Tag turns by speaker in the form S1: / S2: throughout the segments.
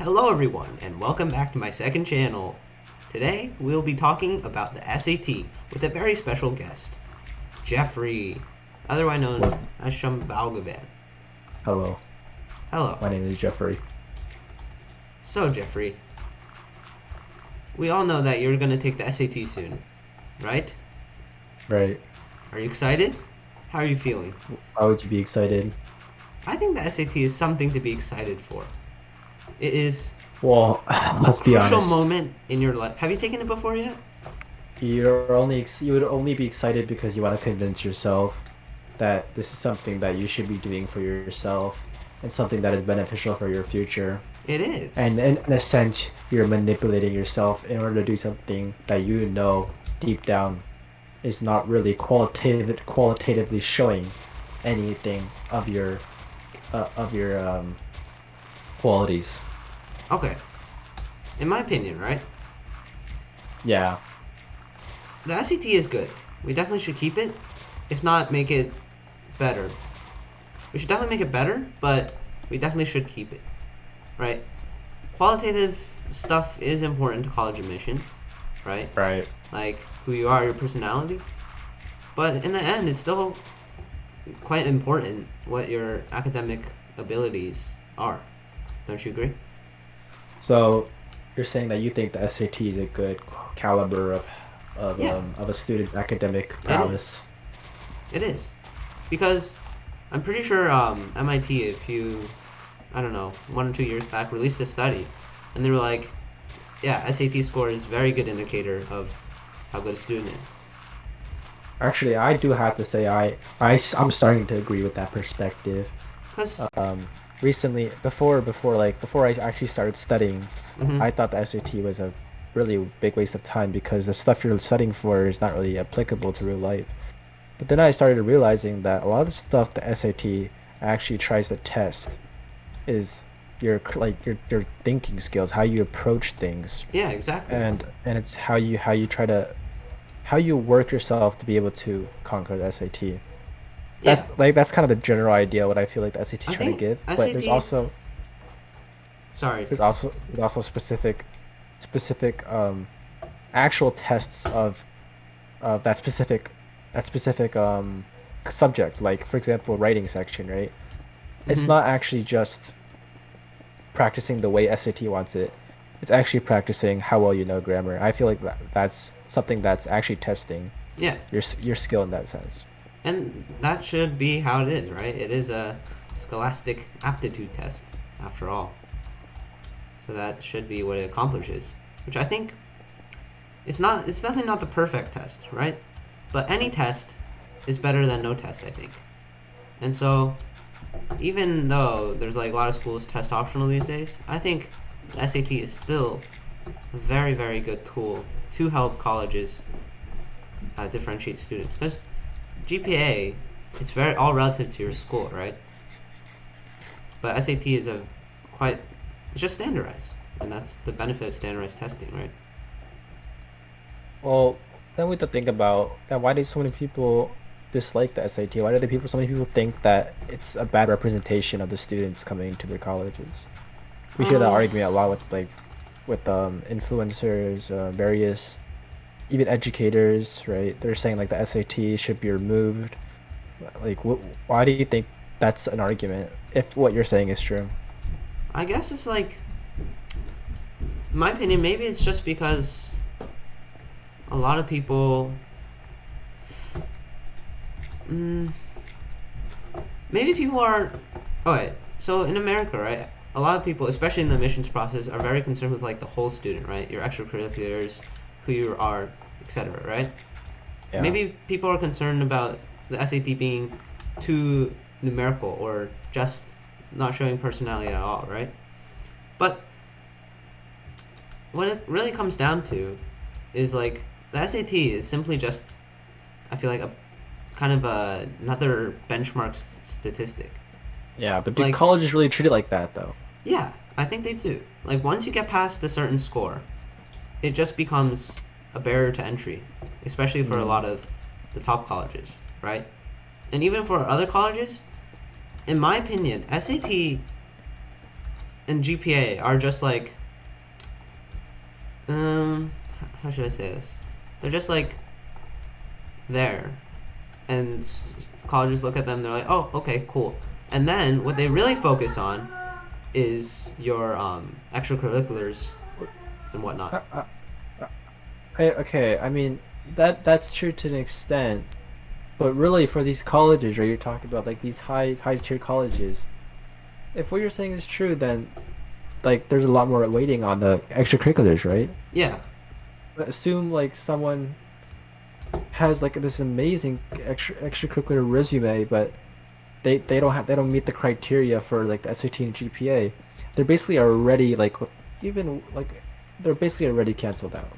S1: Hello everyone, and welcome back to my second channel. Today, we'll be talking about the SAT with a very special guest, Jeffrey, otherwise known
S2: Well,
S1: as Shumbalgavan.
S2: hello,
S1: Hello.
S2: my name is Jeffrey.
S1: So, Jeffrey, we all know that you're going to take the SAT soon, right?
S2: Right.
S1: Are you excited? How are you feeling?
S2: Why would you be excited?
S1: I think the SAT is something to be excited for. It is
S2: Well,
S1: a
S2: let's be
S1: crucial
S2: honest.
S1: moment in your life. Have you taken it before yet?
S2: You would only be excited because you want to convince yourself that this is something that you should be doing for yourself and something that is beneficial for your future.
S1: It is.
S2: And in a sense, you're manipulating yourself in order to do something that you know deep down is not really qualitatively showing anything of your qualities.
S1: Okay. In my opinion, right?
S2: Yeah.
S1: The SAT is good. We definitely should keep it. If not, make it better. We should definitely make it better, but we definitely should keep it. Right? Qualitative stuff is important to college admissions, right?
S2: Right.
S1: Like who you are, your personality. But in the end, it's still quite important what your academic abilities are. Don't you agree?
S2: So you're saying that you think the SAT is a good caliber
S1: Yeah,
S2: of a student academic
S1: it is.
S2: prowess.
S1: It is. Because I'm pretty sure MIT, a few, I don't know, 1 or 2 years back, released a study. And they were like, yeah, SAT score is a very good indicator of how good a student is.
S2: Actually, I do have to say I'm starting to agree with that perspective.
S1: Because,
S2: Um, Recently, before I actually started studying,
S1: hmm
S2: I thought the SAT was a really big waste of time because the stuff you're studying for is not really applicable to real life. But then I started realizing that a lot of the stuff the SAT actually tries to test is your thinking skills, how you approach things,
S1: yeah, exactly.
S2: and it's how you work yourself to be able to conquer the SAT.
S1: Yeah,
S2: That's kind of the general idea what I feel like the SAT
S1: I
S2: trying to
S1: think
S2: give, but
S1: SAT, sorry,
S2: there's also specific actual tests of that specific subject. Like for example, writing section, right? It's
S1: hmm
S2: not actually just practicing the way SAT wants it. It's actually practicing how well you know grammar. I feel like that's something that's actually testing
S1: yeah.
S2: your skill in that sense.
S1: And that should be how it is, right? It is a scholastic aptitude test, after all. So that should be what it accomplishes. Which I think it's definitely not the perfect test, right? But any test is better than no test, I think. And so even though there's like a lot of schools test optional these days, I think the SAT is still a very, very good tool to help colleges differentiate students. Because GPA, it's very all relative to your school, right? But SAT is a quite it's just standardized, and that's the benefit of standardized testing, right?
S2: Well, then we have to think about that. Why do so many people dislike the SAT? Why do so many people think that it's a bad representation of the students coming to their colleges? We hear that
S1: Uh,
S2: argument a lot with influencers, various even educators, right? They're saying like the SAT should be removed. Like, why do you think that's an argument if what you're saying is true?
S1: I guess it's like, in my opinion, maybe it's just because a lot of people, mm, maybe people are. Okay, so in America, right? A lot of people, especially in the admissions process, are very concerned with like the whole student, right? Your extracurriculars, who you are, etc. Right?
S2: Yeah.
S1: Maybe people are concerned about the SAT being too numerical or just not showing personality at all, right? But what it really comes down to is like the SAT is simply just, I feel like, a kind of another benchmark statistic.
S2: Yeah, but do
S1: Like,
S2: colleges really treat it like that though?
S1: yeah, I think they do. Like once you get past a certain score, it just becomes a barrier to entry, especially for a
S2: Mm.
S1: lot of the top colleges, right? And even for other colleges, in my opinion, SAT and GPA are just like, um, how should I say this? They're just like there, and colleges look at them. They're like, oh, okay, cool. And then what they really focus on is your extracurriculars and whatnot.
S2: Uh, uh, okay, I mean that's true to an extent, but really for these colleges, right? You're talking about like these high tier colleges. If what you're saying is true, then like there's a lot more weighting on the extracurriculars, right?
S1: Yeah.
S2: Assume like someone has like this amazing extracurricular resume, but they don't meet the criteria for like the SAT and GPA. They're basically already like even like they're basically already canceled out.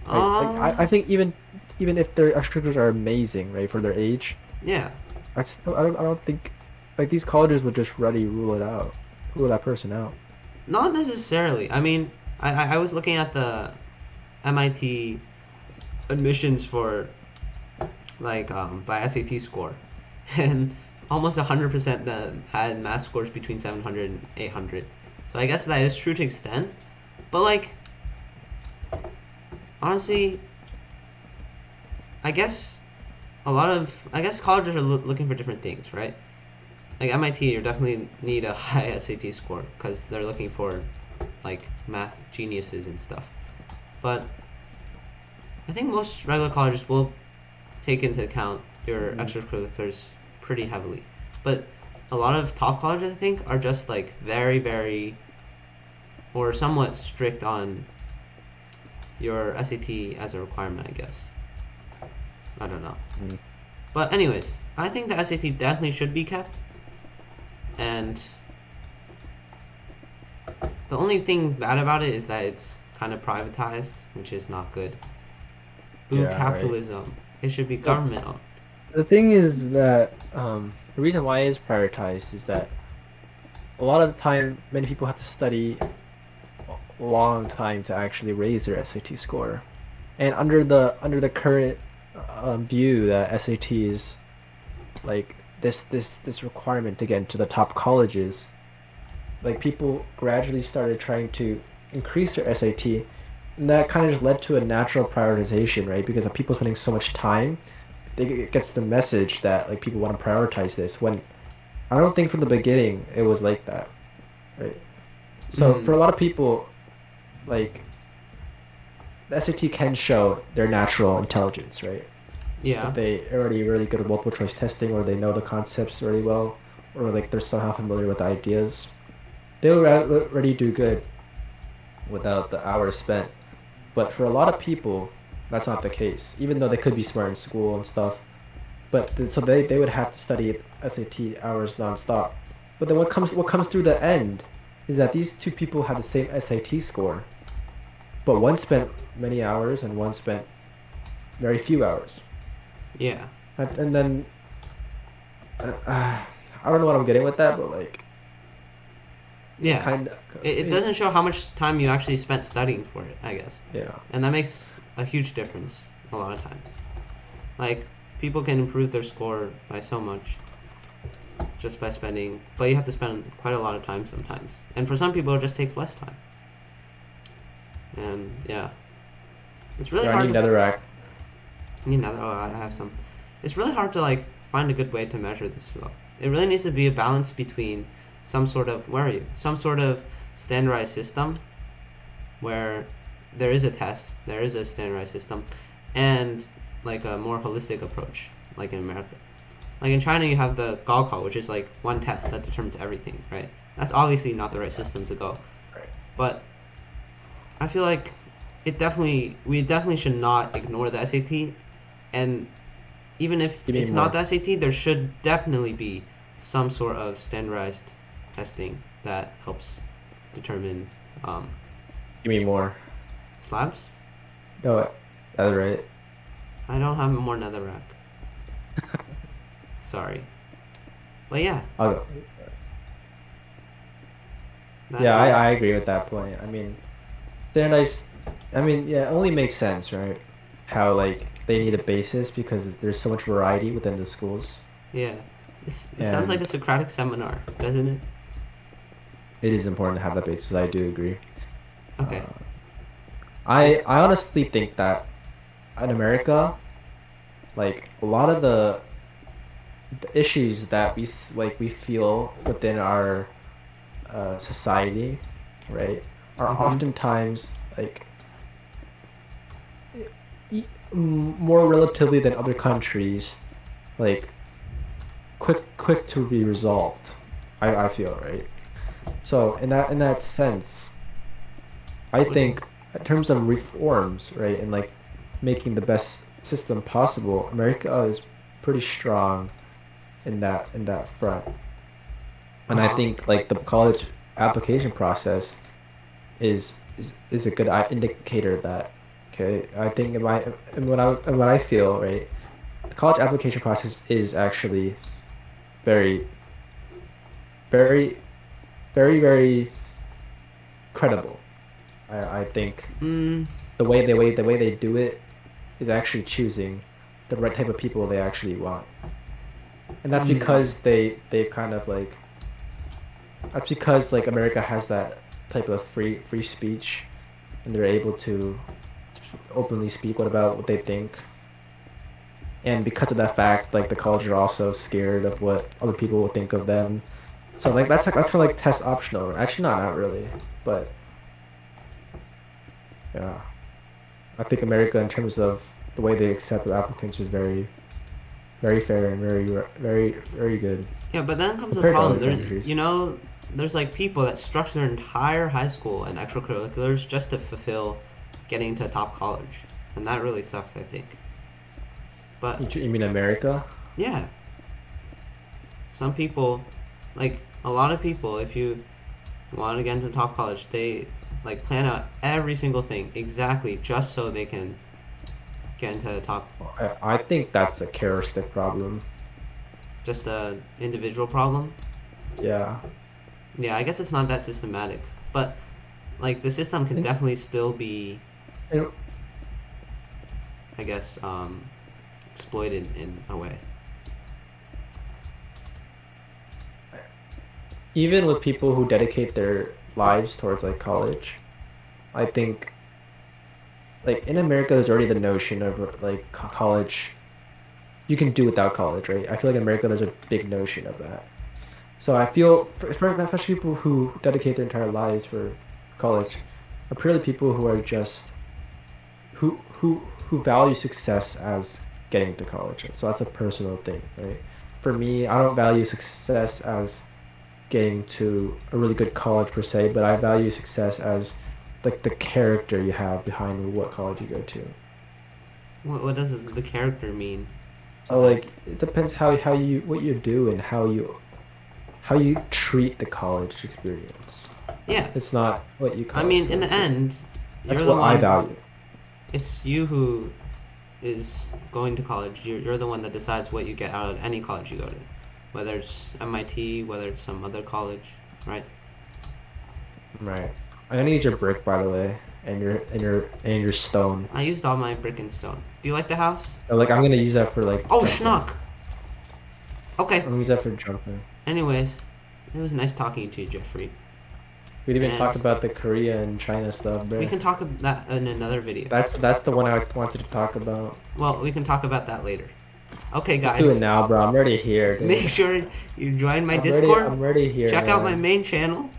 S2: Right? Like I think even if their extracurriculars are amazing, right, for their age,
S1: Yeah.
S2: I don't think like these colleges would just ready rule it out, rule that person out.
S1: Not necessarily. I mean, I was looking at the MIT admissions for like by SAT score, and almost 100% that had math scores between 700 and 800. So I guess that is true to extent, but like honestly, I guess colleges are looking for different things, right? Like MIT, you definitely need a high SAT score because they're looking for like math geniuses and stuff. But I think most regular colleges will take into account your
S2: Mm.
S1: extracurriculars pretty heavily. But a lot of top colleges, I think, are just like very, very or somewhat strict on your SAT as a requirement, I guess. I don't know.
S2: Mm.
S1: But anyways, I think the SAT definitely should be kept. And the only thing bad about it is that it's kind of privatized, which is not good. Boo
S2: Yeah, right.
S1: capitalism. It should be
S2: But
S1: government owned.
S2: the thing is that the reason why it is prioritized is that a lot of the time many people have to study a long time to actually raise their SAT score, and under the current view that SAT is like this requirement to get into the top colleges, like people gradually started trying to increase their SAT, and that kind of just led to a natural prioritization, right? Because of people spending so much time, it gets the message that like people want to prioritize this. When I don't think from the beginning it was like that, right? So
S1: Mm.
S2: for a lot of people, like the SAT can show their natural intelligence, right?
S1: Yeah.
S2: That they already really good at multiple choice testing, or they know the concepts really well, or like they're somehow familiar with the ideas. They'll already do good without the hours spent. But for a lot of people, that's not the case. Even though they could be smart in school and stuff, but so they would have to study SAT hours nonstop. But then what comes through the end is that these two people had the same SAT score, but one spent many hours and one spent very few hours.
S1: Yeah.
S2: And then I don't know what I'm getting with that, but like
S1: Yeah.
S2: kind of
S1: It doesn't show how much time you actually spent studying for it, I guess.
S2: yeah.
S1: And that makes a huge difference a lot of times. Like, people can improve their score by so much just by spending, but you have to spend quite a lot of time sometimes. And for some people, it just takes less time. And yeah, it's really
S2: Yeah, I
S1: hard
S2: need
S1: to.
S2: another rack.
S1: You know, oh, I have some. It's really hard to like find a good way to measure this though. It really needs to be a balance between some sort of where are you? Some sort of standardized system where there is a test, there is a standardized system, and like a more holistic approach, like in America. Like in China, you have the Gaokao, which is like one test that determines everything, right? That's obviously not the right system to go,
S2: Right.
S1: but I feel like we definitely should not ignore the SAT, and even if
S2: Give me
S1: it's not
S2: more.
S1: the SAT, there should definitely be some sort of standardized testing that helps determine
S2: Give me more.
S1: slabs.
S2: No, that's right.
S1: I don't have more netherrack. Sorry, but yeah,
S2: I'll go.
S1: that
S2: Yeah,
S1: is
S2: I agree with that point. I mean, standardized. I mean, yeah, it only makes sense, right? How like they need a basis because there's so much variety within the schools,
S1: yeah. It sounds like
S2: and
S1: a Socratic seminar, doesn't it?
S2: it is important to have that basis. I do agree.
S1: Okay.
S2: Uh, I honestly think that in America, like a lot of the issues that we feel within our society, right, are
S1: Mm-hmm.
S2: oftentimes like more relatively than other countries, like quick to be resolved. I feel, right. So in that sense, I think in terms of reforms, right, and like making the best system possible, America is pretty strong in that front. And I
S1: Uh-huh.
S2: think like the college application process is a good indicator of that. Okay, I think in what I feel, right, the college application process is actually very very very credible. I think
S1: Mm,
S2: the way they do it is actually choosing the right type of people they actually want, and that's
S1: mm,
S2: because they kind of like that's because like America has that type of free speech, and they're able to openly speak what they think. And because of that fact, like the college are also scared of what other people will think of them. So like that's kind of like test optional. Actually, not really, but yeah, I think America in terms of the way they accept applicants is very fair and very good
S1: yeah, but then comes a
S2: compared to
S1: problem.
S2: other
S1: There,
S2: countries.
S1: you know, there's like people that structure their entire high school and extracurriculars just to fulfill getting into a top college, and that really sucks, I think. But
S2: You mean America?
S1: yeah, some people, like a lot of people, if you want to get into top college, they like plan out every single thing exactly just so they can get into the top.
S2: I think that's a characteristic problem.
S1: Just a individual problem.
S2: Yeah.
S1: Yeah, I guess it's not that systematic, but like the system can
S2: And,
S1: definitely still be,
S2: and
S1: I guess, exploited in a way.
S2: even with people who dedicate their lives towards like college, I think like in America there's already the notion of like college you can do without college, right? I feel like in America there's a big notion of that. So I feel especially people who dedicate their entire lives for college are purely people who are just who value success as getting to college. So that's a personal thing, right? For me, I don't value success as getting to a really good college per se, but I value success as like the character you have behind what college you go to.
S1: What does the character mean?
S2: So like it depends how you what you do and how you treat the college experience.
S1: Yeah,
S2: It's not what you
S1: I
S2: college
S1: mean, in
S2: go
S1: the
S2: to.
S1: end,
S2: That's
S1: you're the
S2: what I
S1: one.
S2: value.
S1: It's you who is going to college. You're the one that decides what you get out of any college you go to, whether it's MIT, whether it's some other college, right?
S2: Right. I'm gonna need your brick by the way, and your stone.
S1: I used all my brick and stone. Do you like the house?
S2: Like I'm gonna use that for like
S1: Oh,
S2: jumping.
S1: schnock.
S2: I'm
S1: Okay.
S2: gonna use that for jumping.
S1: Anyways, it was nice talking to you, Jeffrey.
S2: We didn't even
S1: And
S2: talk about the Korea and China stuff,
S1: we
S2: bro.
S1: can talk about that in another video.
S2: That's the one I wanted to talk about.
S1: Well, we can talk about that later. Okay,
S2: Let's do it
S1: guys.
S2: now, bro. I'm already here,
S1: Make
S2: dude.
S1: sure you join my Discord.
S2: I'm already here,
S1: Check out my
S2: man.
S1: main channel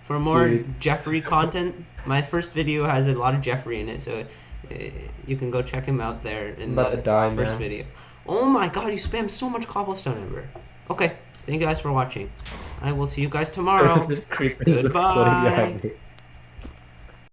S1: for more
S2: Dude.
S1: Jeffrey content. My first video has a lot of Jeffrey in it, so you can go check him out there
S2: I'm
S1: in
S2: about to
S1: the
S2: die,
S1: first
S2: man.
S1: video. Oh my god, you spammed so much cobblestone everywhere. Okay, thank you guys for watching. I will see you guys tomorrow.
S2: This creeper is exploding
S1: Goodbye.
S2: behind me.